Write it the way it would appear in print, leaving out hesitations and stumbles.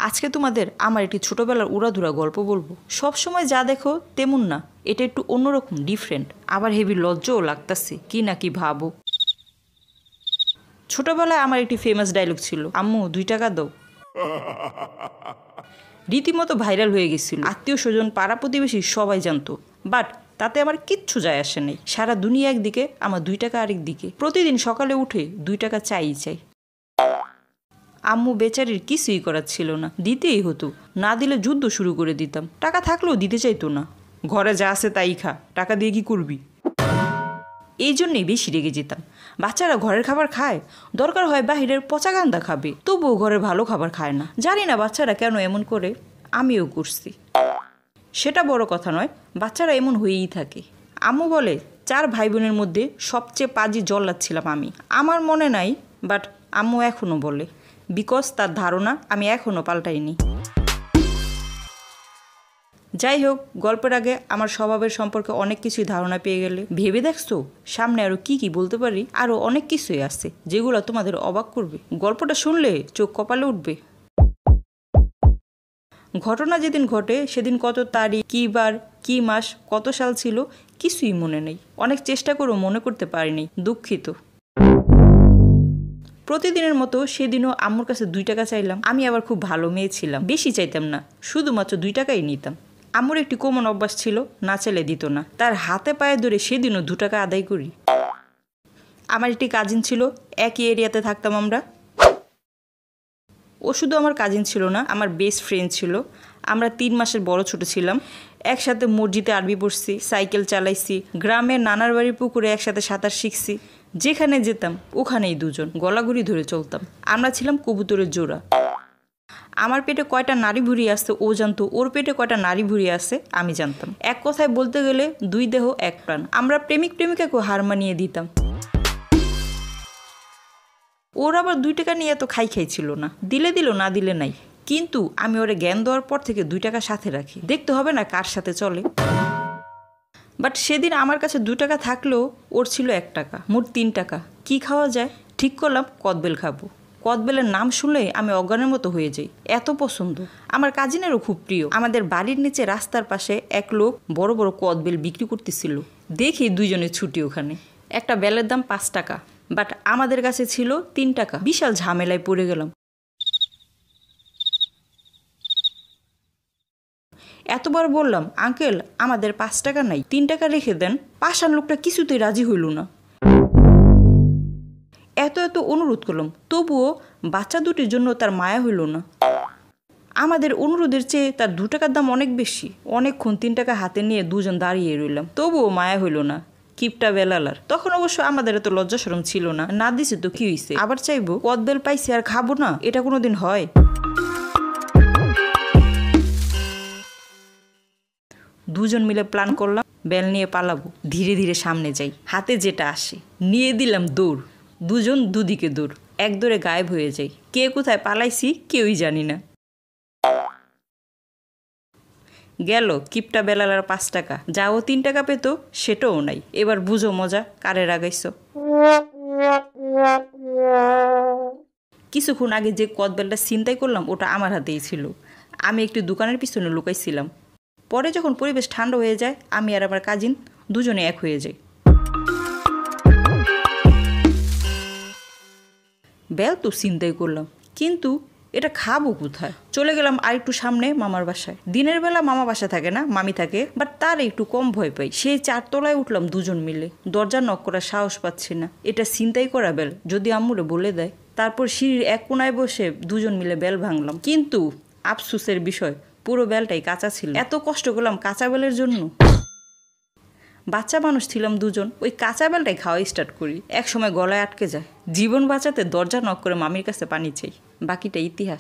আজকে তোমাদের আমার একটি ছোটবেলার উড়াধুরা গল্প বলবো। সব সময় যা দেখো তেমন না, এটা একটু অন্যরকম, ডিফারেন্ট, আবার হেভি লজ্জাও লাগতাছে কি না কি ভাবো। ছোটবেলায় আমার একটি ফেমাস ডায়লগ ছিল, আম্মু 2 টাকা দাও। রীতিমতো ভাইরাল হয়ে গেছিল, আত্মীয় স্বজন পাড়া প্রতিবেশী সবাই জানতো। বাট তাতে আমার কিচ্ছু যায় আসে নাই। সারা দুনিয়া একদিকে, আমার 2 টাকা আরেক দিকে। প্রতিদিন সকালে উঠে 2 টাকা চাই। আম্মু বেচারির কিছুই করার ছিল না, দিতেই হতো, না দিলে যুদ্ধ শুরু করে দিতাম। টাকা থাকলেও দিতে চাইতো না। ঘরে যা আছে তাই খা, টাকা দিয়ে কি করবি? এই জন্যেই বেশি রেগে যেতাম। বাচ্চারা ঘরের খাবার খায়, দরকার হয় বাহিরের পচা গান্দা খাবে, তবুও ঘরের ভালো খাবার খায় না। জানি না বাচ্চারা কেন এমন করে, আমিও করছি। সেটা বড় কথা নয়, বাচ্চারা এমন হয়েই থাকে। আম্মু বলে 4 ভাই বোনের মধ্যে সবচেয়ে পাজি জল্লাদ ছিলাম আমি। আমার মনে নাই, বাট আম্মু এখনও বলে, বিকজ তার ধারণা আমি এখনও পাল্টাইনি। যাই হোক, গল্পের আগে আমার স্বভাবের সম্পর্কে অনেক কিছুই ধারণা পেয়ে গেলে ভেবে দেখছো সামনে আরও কি বলতে পারি। আরও অনেক কিছুই আছে যেগুলো তোমাদের অবাক করবে। গল্পটা শুনলে চোখ কপালে উঠবে। ঘটনা যেদিন ঘটে সেদিন কত তারিখ, কী বার, কী মাস, কত সাল ছিল কিছুই মনে নেই। অনেক চেষ্টা করেও মনে করতে পারিনি, দুঃখিত। প্রতিদিনের মতো সেদিনও আম্মুর কাছে 2 টাকা চাইলাম। আমি আবার খুব ভালো মেয়ে ছিলাম, বেশি চাইতাম না, শুধুমাত্র 2 টাকাই নিতাম। আম্মুর একটি কমন অভ্যাস ছিল, না চাইলে দিত না। তার হাতে পায়ে ধরে সেদিনও 2 টাকা আদায় করি। আমার একটি কাজিন ছিল, একই এরিয়াতে থাকতাম আমরা। ও শুধু আমার কাজিন ছিল না, আমার বেস্ট ফ্রেন্ড ছিল। আমরা 3 মাসের বড় ছোট ছিলাম। একসাথে মসজিদে আরবি পড়ছি, সাইকেল চালাইছি, গ্রামের নানার বাড়ির পুকুরে একসাথে সাঁতার শিখছি। যেখানে যেতাম ওখানেই দুজন গলাঘুরি ধরে চলতাম। আমরা ছিলাম কবুতরের জোড়া। আমার পেটে কয়টা নারী ভুঁড়ি আছে ও জানতো, ওর পেটে কয়টা নারী ভুঁড়ি আছে আমি জানতাম। এক কথায় বলতে গেলে 2 দেহ 1 প্রাণ। আমরা প্রেমিক প্রেমিকাকেও হার মানিয়ে দিতাম। ওর আবার 2 টাকা নিয়ে এত খাই ছিল না, দিলে দিল, না দিলে নাই। কিন্তু আমি ওরে জ্ঞান দেওয়ার পর থেকে 2 টাকা সাথে রাখি, দেখতে হবে না কার সাথে চলে। বাট সেদিন আমার কাছে 2 টাকা থাকলেও ওর ছিল 1 টাকা, মোট 3 টাকা। কি খাওয়া যায়? ঠিক করলাম কদবেল খাবো। কদবেলের নাম শুনলেই আমি অজ্ঞানের মতো হয়ে যাই, এত পছন্দ। আমার কাজিনেরও খুব প্রিয়। আমাদের বাড়ির নিচে রাস্তার পাশে এক লোক বড় বড় কদবেল বিক্রি করতেছিল। দেখি দুইজনের ছুটি ওখানে। একটা বেলের দাম 5 টাকা, বাট আমাদের কাছে ছিল 3 টাকা। বিশাল ঝামেলায় পড়ে গেলাম। এতবার বললাম, আঙ্কেল আমাদের 5 টাকা নাই, 3 টাকা রেখে দেন। পাশান লোকটা কিছুতেই রাজি হইল না। এত অনুরোধ করলাম, তবুও বাচ্চা দুটির জন্য তার মায়া হইল না। আমাদের অনুরোধের চেয়ে তার 2 টাকার দাম অনেক বেশি। অনেকক্ষণ 3 টাকা হাতে নিয়ে দুজন দাঁড়িয়ে রইলাম, তবুও মায়া হইল না। কিপটা বেলালার। তখন অবশ্য আমাদের এত লজ্জা শরম ছিল না, না দিছে তো কি হইছে, আবার চাইবো? কদবেল পাইছি আর খাবো না, এটা কোনোদিন হয়? দুজন মিলে প্ল্যান করলাম বেল নিয়ে পালাবো। ধীরে ধীরে সামনে যাই, হাতে যেটা আসে নিয়ে দিলাম দৌড়। দুজন দুদিকে দৌড়, এক দৌড়ে গায়েব হয়ে যাই। কে কোথায় পালাইছি কেউই জানি না। গেল কিপটা বেলালার 5 টাকা। যাও 3 টাকা পেত সেটাও নাই। এবার বুঝো মজা কারে রাগাইছ। কিছুক্ষণ আগে যে কদবেলটা ছিনতাই করলাম ওটা আমার হাতেই ছিল। আমি একটি দোকানের পিছনে লুকাইছিলাম। পরে যখন পরিবেশ ঠান্ডা হয়ে যায়, আমি আর আমার কাজিন দুজনে এক হয়ে যাই। বেল তো ছিনতাই করলাম, কিন্তু এটা খাবো কোথায়? চলে গেলাম আর একটু সামনে মামার বাসায়। দিনের বেলা মামা বাসা থাকে না, মামি থাকে, বাট তার একটু কম ভয় পাই। সেই 4 তলায় উঠলাম দুজন মিলে। দরজা নক করার সাহস পাচ্ছি না, এটা ছিনতাই করা বেল, যদি আম্মুরে বলে দেয়। তারপর সিঁড়ির এক কোনায় বসে দুজন মিলে বেল ভাঙলাম। কিন্তু আফসোসের বিষয়, পুরো বেলটাই কাঁচা ছিল। এত কষ্ট করলাম কাঁচা বেলের জন্য। বাচ্চা মানুষ ছিলাম দুজন, ওই কাঁচা বেলটাই খাওয়া স্টার্ট করি। এক সময় গলায় আটকে যায়। জীবন বাঁচাতে দরজা নক করে মামির কাছে পানি চাই। বাকিটা ইতিহাস।